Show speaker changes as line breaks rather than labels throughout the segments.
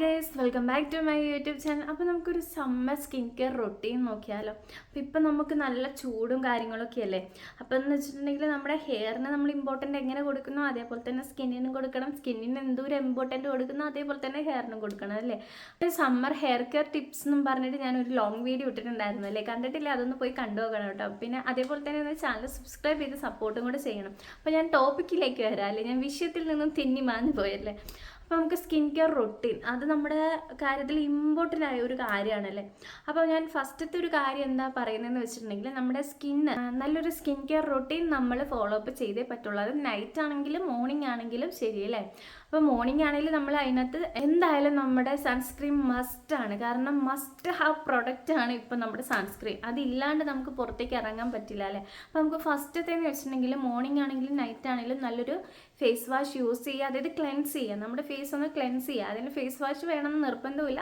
Guys, welcome back to my YouTube channel. അപ്പോൾ നമുക്കൊരു summer skin care routine നോക്കിയാലോ. അപ്പോൾ ഇപ്പം നമുക്ക് നല്ല ചൂടും കാര്യങ്ങളൊക്കെ അല്ലേ. അപ്പോൾ എന്ന് വെച്ചിട്ടുണ്ടെങ്കിൽ നമ്മുടെ ഹെയറിന് നമ്മൾ ഇമ്പോർട്ടൻ്റ് എങ്ങനെ കൊടുക്കുന്നോ അതേപോലെ തന്നെ സ്കിന്നിനും കൊടുക്കണം. സ്കിന്നിന് എന്തോരം ഇമ്പോർട്ടൻ്റ് കൊടുക്കുന്നോ അതേപോലെ തന്നെ ഹെയറിനും കൊടുക്കണം അല്ലേ. അപ്പോൾ സമ്മർ ഹെയർ കെയർ ടിപ്സ് എന്നും പറഞ്ഞിട്ട് ഞാനൊരു ലോങ് വീഡിയോ ഇട്ടിട്ടുണ്ടായിരുന്നു അല്ലേ. കണ്ടിട്ടില്ല, അതൊന്ന് പോയി കണ്ടുപോകണം കേട്ടോ. പിന്നെ അതേപോലെ തന്നെ ഒന്ന് ചാനൽ സബ്സ്ക്രൈബ് ചെയ്ത് സപ്പോർട്ടും കൂടെ ചെയ്യണം. അപ്പോൾ ഞാൻ ടോപ്പിക്കിലേക്ക് വരാം അല്ലേ. ഞാൻ വിഷയത്തിൽ നിന്നും തിന്നി മാഞ്ഞു പോയല്ലേ. അപ്പോൾ നമുക്ക് സ്കിൻ കെയർ റൊട്ടീൻ അത് നമ്മുടെ കാര്യത്തിൽ ഇമ്പോർട്ടൻ്റ് ആയ ഒരു കാര്യമാണല്ലേ. അപ്പോൾ ഞാൻ ഫസ്റ്റത്തെ ഒരു കാര്യം എന്താ പറയുന്നതെന്ന് വെച്ചിട്ടുണ്ടെങ്കിൽ നമ്മുടെ സ്കിന്ന് നല്ലൊരു സ്കിൻ കെയർ റൊട്ടീൻ നമ്മൾ ഫോളോ അപ്പ് ചെയ്തേ പറ്റുള്ളൂ. അത് നൈറ്റ് ആണെങ്കിലും മോർണിംഗ് ആണെങ്കിലും ശരിയല്ലേ. അപ്പോൾ മോർണിംഗ് ആണെങ്കിലും നമ്മൾ അതിനകത്ത് എന്തായാലും നമ്മുടെ സൺസ്ക്രീൻ മസ്റ്റാണ്. കാരണം മസ്റ്റ് ഹാവ് പ്രൊഡക്റ്റ് ആണ് ഇപ്പം നമ്മുടെ സൺസ്ക്രീൻ. അതില്ലാണ്ട് നമുക്ക് പുറത്തേക്ക് ഇറങ്ങാൻ പറ്റില്ല അല്ലേ. അപ്പോൾ നമുക്ക് ഫസ്റ്റത്തേന്ന് വെച്ചിട്ടുണ്ടെങ്കിൽ മോർണിംഗ് ആണെങ്കിലും നൈറ്റ് ആണെങ്കിലും നല്ലൊരു ഫേസ് വാഷ് യൂസ് ചെയ്യുക. അതായത് ക്ലെൻസ് ചെയ്യുക, നമ്മുടെ ഫേസ് ഒന്ന് ക്ലെൻസ് ചെയ്യുക. അതിന് ഫേസ് വാഷ് വേണമെന്ന് നിർബന്ധമില്ല.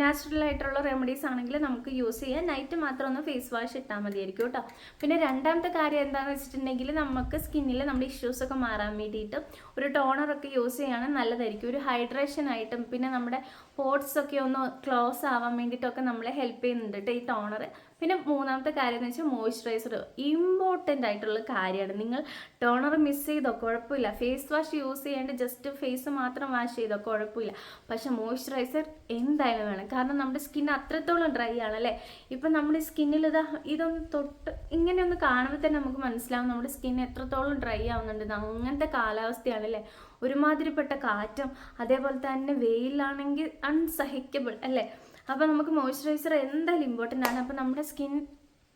നാച്ചുറൽ ആയിട്ടുള്ള റെമഡീസ് ആണെങ്കിൽ നമുക്ക് യൂസ് ചെയ്യാം. നൈറ്റ് മാത്രം ഒന്ന് ഫേസ് വാഷ് ഇട്ടാൽ മതിയായിരിക്കും കേട്ടോ. പിന്നെ രണ്ടാമത്തെ കാര്യം എന്താണെന്ന് വെച്ചിട്ടുണ്ടെങ്കിൽ നമുക്ക് സ്കിന്നിൽ നമ്മുടെ ഇഷ്യൂസൊക്കെ മാറാൻ വേണ്ടിയിട്ട് ഒരു ടോണറൊക്കെ യൂസ് ചെയ്യുകയാണെങ്കിൽ നല്ലതായിരിക്കും. ഒരു ഹൈഡ്രേഷൻ ആയിട്ടും പിന്നെ നമ്മുടെ പോർട്സ് ഒക്കെ ഒന്ന് ക്ലോസ് ആവാൻ വേണ്ടിയിട്ടൊക്കെ നമ്മളെ ഹെൽപ്പ് ചെയ്യുന്നുണ്ട് കേട്ടോ ഈ ടോണർ. പിന്നെ മൂന്നാമത്തെ കാര്യം എന്ന് വെച്ചാൽ മോയ്സ്ചറൈസർ ഇമ്പോർട്ടൻ്റ് ആയിട്ടുള്ള കാര്യമാണ്. നിങ്ങൾ ടോണർ മിസ് ചെയ്തോ കുഴപ്പമില്ല, ഫേസ് വാഷ് യൂസ് ചെയ്യാണ്ട് ജസ്റ്റ് ഫേസ് മാത്രം വാഷ് ചെയ്തോ കുഴപ്പമില്ല. പക്ഷെ മോയ്സ്ചറൈസർ എന്തായാലും വേണം. കാരണം നമ്മുടെ സ്കിൻ അത്രത്തോളം ഡ്രൈ ആണല്ലേ. ഇപ്പം നമ്മുടെ സ്കിന്നിൽ ഇതൊന്ന് തൊട്ട് ഇങ്ങനെ ഒന്ന് കാണുമ്പോൾ തന്നെ നമുക്ക് മനസ്സിലാവും നമ്മുടെ സ്കിൻ എത്രത്തോളം ഡ്രൈ ആവുന്നുണ്ട്. അങ്ങനത്തെ കാലാവസ്ഥയാണല്ലേ. ഒരുമാതിരിപ്പെട്ട കാറ്റും അതേപോലെ തന്നെ വെയിലാണെങ്കിൽ അൺസഹിക്കബിൾ അല്ലേ. അപ്പോൾ നമുക്ക് മോയ്സ്ചറൈസർ എന്തായാലും ഇമ്പോർട്ടൻ്റ് ആണ്. അപ്പോൾ നമ്മുടെ സ്കിൻ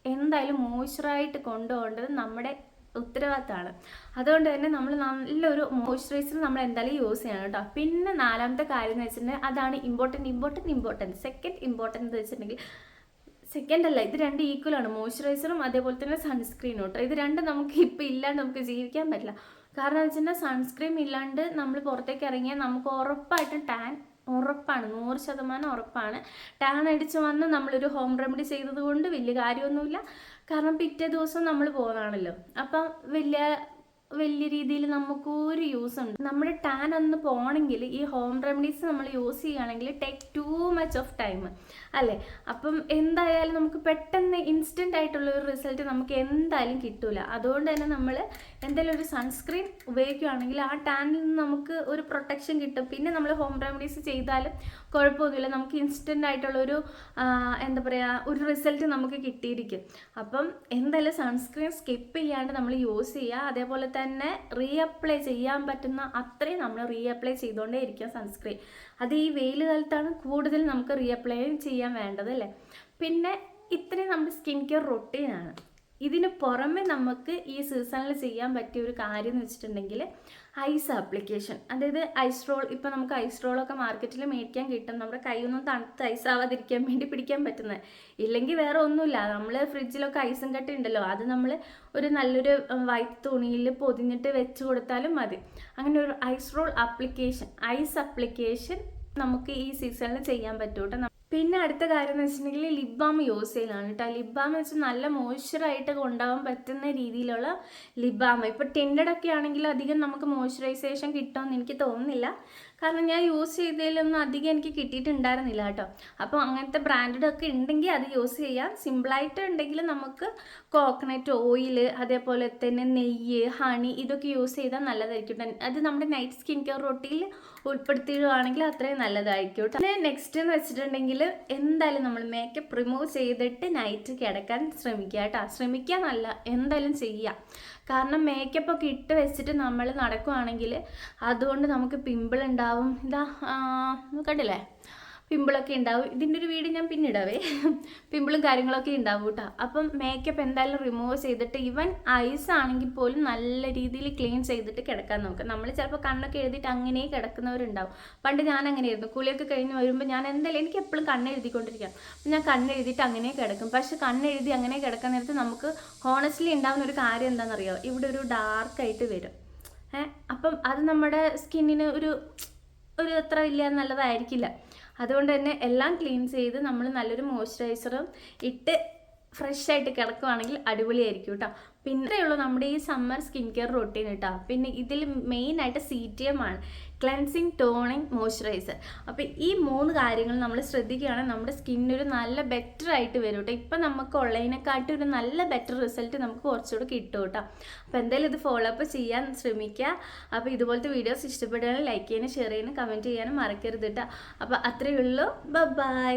എന്തായാലും മോയ്സ്ചറായിട്ട് കൊണ്ടുപോകേണ്ടത് നമ്മുടെ ഉത്തരവാദിത്തമാണ്. അതുകൊണ്ട് തന്നെ നമ്മൾ നല്ലൊരു മോയ്സ്ചറൈസർ നമ്മൾ എന്തായാലും യൂസ് ചെയ്യണം കേട്ടോ. പിന്നെ നാലാമത്തെ കാര്യം എന്ന് വെച്ചിട്ടുണ്ടെങ്കിൽ അതാണ് ഇമ്പോർട്ടൻറ്റ് സെക്കൻഡ് ഇമ്പോർട്ടൻ്റ് എന്ന് വെച്ചിട്ടുണ്ടെങ്കിൽ സെക്കൻഡ് അല്ല, ഇത് രണ്ട് ഈക്വലാണ്. മോയ്സ്ചറൈസറും അതേപോലെ തന്നെ സൺസ്ക്രീനും കേട്ടോ. ഇത് രണ്ടും നമുക്ക് ഇപ്പോൾ ഇല്ലാണ്ട് നമുക്ക് ജീവിക്കാൻ പറ്റില്ല. കാരണം എന്ന് വെച്ചിട്ടുണ്ടെങ്കിൽ സൺസ്ക്രീൻ ഇല്ലാണ്ട് നമ്മൾ പുറത്തേക്ക് ഇറങ്ങിയാൽ നമുക്ക് ഉറപ്പായിട്ടും ടാൻ ഉറപ്പാണ്, 100% ഉറപ്പാണ്. ടാൻ അടിച്ച് വന്ന് നമ്മളൊരു ഹോം റെമഡി ചെയ്തത് കൊണ്ട് വലിയ കാര്യമൊന്നുമില്ല. കാരണം പിറ്റേ ദിവസം നമ്മൾ പോകുന്നതാണല്ലോ. അപ്പം വലിയ രീതിയിൽ നമുക്കൊരു യൂസ് ഉണ്ട്. നമ്മുടെ ടാൻ ഒന്ന് പോകണമെങ്കിൽ ഈ ഹോം റെമഡീസ് നമ്മൾ യൂസ് ചെയ്യുകയാണെങ്കിൽ take too much of time അല്ലേ. അപ്പം എന്തായാലും നമുക്ക് പെട്ടെന്ന് ഇൻസ്റ്റൻ്റ് ആയിട്ടുള്ള ഒരു റിസൾട്ട് നമുക്ക് എന്തായാലും കിട്ടൂല. അതുകൊണ്ട് തന്നെ നമ്മൾ എന്തായാലും ഒരു സൺസ്ക്രീൻ ഉപയോഗിക്കുകയാണെങ്കിൽ ആ ടാനിൽ നിന്ന് നമുക്ക് ഒരു പ്രൊട്ടക്ഷൻ കിട്ടും. പിന്നെ നമ്മൾ ഹോം റെമഡീസ് ചെയ്താലും കുഴപ്പമൊന്നുമില്ല, നമുക്ക് ഇൻസ്റ്റൻ്റ് ആയിട്ടുള്ളൊരു എന്താ പറയുക ഒരു റിസൾട്ട് നമുക്ക് കിട്ടിയിരിക്കും. അപ്പം എന്തായാലും സൺസ്ക്രീൻ സ്കിപ്പ് ചെയ്യാണ്ട് നമ്മൾ യൂസ് ചെയ്യുക. അതേപോലെ തന്നെ റീഅപ്ലൈ ചെയ്യാൻ പറ്റുന്ന അത്രയും നമ്മൾ റീഅപ്ലൈ ചെയ്തുകൊണ്ടേ ഇരിക്കുക സൺസ്ക്രീൻ. അത് ഈ വെയിൽ കാലത്താണ് കൂടുതൽ നമുക്ക് റീഅപ്ലൈ ചെയ്യാൻ വേണ്ടത് അല്ലേ. പിന്നെ ഇത്രയും നമ്മുടെ സ്കിൻ കെയർ റൊട്ടീനാണ്. ഇതിന് പുറമെ നമുക്ക് ഈ സീസണിൽ ചെയ്യാൻ പറ്റിയ ഒരു കാര്യം എന്ന് വെച്ചിട്ടുണ്ടെങ്കിൽ ഐസ് ആപ്ലിക്കേഷൻ. അതായത് ഐസ് റോൾ. ഇപ്പം നമുക്ക് ഐസ് റോളൊക്കെ മാർക്കറ്റിൽ മേടിക്കാൻ കിട്ടും. നമ്മുടെ കൈയൊന്നും തണുത്ത് ഐസ് ആവാതിരിക്കാൻ വേണ്ടി പിടിക്കാൻ പറ്റുന്നത്. ഇല്ലെങ്കിൽ വേറെ ഒന്നുമില്ല, നമ്മൾ ഫ്രിഡ്ജിലൊക്കെ ഐസും കട്ട ഉണ്ടല്ലോ, അത് നമ്മൾ ഒരു നല്ലൊരു വൈറ്റ് തുണിയിൽ പൊതിഞ്ഞിട്ട് വെച്ച് കൊടുത്താലും മതി. അങ്ങനെ ഒരു ice roll application, ice application നമുക്ക് ഈ സീസണിൽ ചെയ്യാൻ പറ്റും കേട്ടോ. പിന്നെ അടുത്ത കാര്യം എന്ന് വെച്ചിട്ടുണ്ടെങ്കിൽ ലിപ് ബാം യൂസ് ചെയ്യലാണ് കേട്ടോ. ലിപ് ബാം എന്ന് വെച്ചാൽ നല്ല മോയ്സ്ചറായിട്ട് കൊണ്ടുപോകാൻ പറ്റുന്ന രീതിയിലുള്ള ലിപ് ബാം. ഇപ്പോൾ ടിൻഡഡ് ഒക്കെ ആണെങ്കിൽ അധികം നമുക്ക് മോയ്സ്ചറൈസേഷൻ കിട്ടുമെന്ന് എനിക്ക് തോന്നുന്നില്ല. കാരണം ഞാൻ യൂസ് ചെയ്തതിലൊന്നും അധികം എനിക്ക് കിട്ടിയിട്ടുണ്ടായിരുന്നില്ല കേട്ടോ. അപ്പോൾ അങ്ങനത്തെ ബ്രാൻഡഡ് ഒക്കെ ഉണ്ടെങ്കിൽ അത് യൂസ് ചെയ്യാം. സിമ്പിളായിട്ട് ഉണ്ടെങ്കിൽ നമുക്ക് കോക്കനട്ട് ഓയിൽ അതേപോലെ തന്നെ നെയ്യ്, ഹണി ഇതൊക്കെ യൂസ് ചെയ്താൽ നല്ലതായിരിക്കും. അത് നമ്മുടെ നൈറ്റ് സ്കിൻ കെയർ റൊട്ടീനിൽ ഉൾപ്പെടുത്തിയിടുകയാണെങ്കിൽ അത്രയും നല്ലതായിരിക്കും കേട്ടോ. പിന്നെ നെക്സ്റ്റ് എന്ന് വെച്ചിട്ടുണ്ടെങ്കിൽ എന്തായാലും നമ്മൾ മേക്കപ്പ് റിമൂവ് ചെയ്തിട്ട് നൈറ്റ് കിടക്കാൻ ശ്രമിക്കുക കേട്ടോ. ശ്രമിക്കാന്നല്ല, എന്തായാലും ചെയ്യാം. കാരണം മേക്കപ്പ് ഒക്കെ ഇട്ട് വെച്ചിട്ട് നമ്മൾ നടക്കുകയാണെങ്കിൽ അതുകൊണ്ട് നമുക്ക് പിമ്പിൾ ഉണ്ടാവും. കണ്ടില്ലേ, പിമ്പിളൊക്കെ ഉണ്ടാവും. ഇതിൻ്റെ ഒരു വീഡിയോ ഞാൻ പിന്നിടവേ. പിമ്പിളും കാര്യങ്ങളൊക്കെ ഉണ്ടാവും കേട്ടോ. അപ്പം മേക്കപ്പ് എന്തായാലും റിമൂവ് ചെയ്തിട്ട് ഈവൻ ഐസ് ആണെങ്കിൽ പോലും നല്ല രീതിയിൽ ക്ലീൻ ചെയ്തിട്ട് കിടക്കാൻ നോക്കുക. നമ്മൾ ചിലപ്പോൾ കണ്ണൊക്കെ എഴുതിയിട്ട് അങ്ങനെ കിടക്കുന്നവരുണ്ടാവും. പണ്ട് ഞാൻ അങ്ങനെയായിരുന്നു. കുളിയൊക്കെ കഴിഞ്ഞ് വരുമ്പോൾ ഞാൻ എന്തായാലും എനിക്ക് എപ്പോഴും കണ്ണെഴുതിക്കൊണ്ടിരിക്കാം. അപ്പം ഞാൻ കണ്ണെഴുതിയിട്ട് അങ്ങനെ കിടക്കും. പക്ഷെ കണ്ണെഴുതി അങ്ങനെ കിടക്കാൻ നേരത്ത് നമുക്ക് ഹോണസ്റ്റ്ലി ഉണ്ടാകുന്ന ഒരു കാര്യം എന്താണെന്നറിയോ, ഇവിടെ ഒരു ഡാർക്കായിട്ട് വരും. അപ്പം അത് നമ്മുടെ സ്കിന്നിന് ഒരു അത്ര വലിയ നല്ലതായിരിക്കില്ല. അതുകൊണ്ട് തന്നെ എല്ലാം ക്ലീൻ ചെയ്ത് നമ്മൾ നല്ലൊരു മോയ്സ്ചറൈസറും ഇട്ട് ഫ്രഷ് ആയിട്ട് കിടക്കുകയാണെങ്കിൽ അടിപൊളിയായിരിക്കും കേട്ടോ. പിന്നെയുള്ളൂ നമ്മുടെ ഈ സമ്മർ സ്കിൻ കെയർ റൊട്ടീൻ കേട്ടോ. പിന്നെ ഇതിൽ മെയിനായിട്ട് CTM ആണ്. Cleansing, toning, moisturiser. അപ്പോൾ ഈ 3 കാര്യങ്ങൾ നമ്മൾ ശ്രദ്ധിക്കുകയാണെങ്കിൽ നമ്മുടെ സ്കിന്നൊരു നല്ല ബെറ്റർ ആയിട്ട് വരും കേട്ടോ. ഇപ്പം നമുക്ക് ഉള്ളതിനെക്കാട്ടി ഒരു നല്ല ബെറ്റർ റിസൾട്ട് നമുക്ക് കുറച്ചുകൂടെ കിട്ടും കേട്ടോ. അപ്പോൾ എന്തായാലും ഇത് ഫോളോ അപ്പ് ചെയ്യാൻ ശ്രമിക്കുക. അപ്പോൾ ഇതുപോലത്തെ വീഡിയോസ് ഇഷ്ടപ്പെടുകയാണെങ്കിൽ ലൈക്ക് ചെയ്യാനും ഷെയർ ചെയ്യാനും കമൻറ്റ് ചെയ്യാനും മറക്കരുത് കേട്ടോ. അപ്പോൾ അത്രയേ ഉള്ളൂ. ബൈ.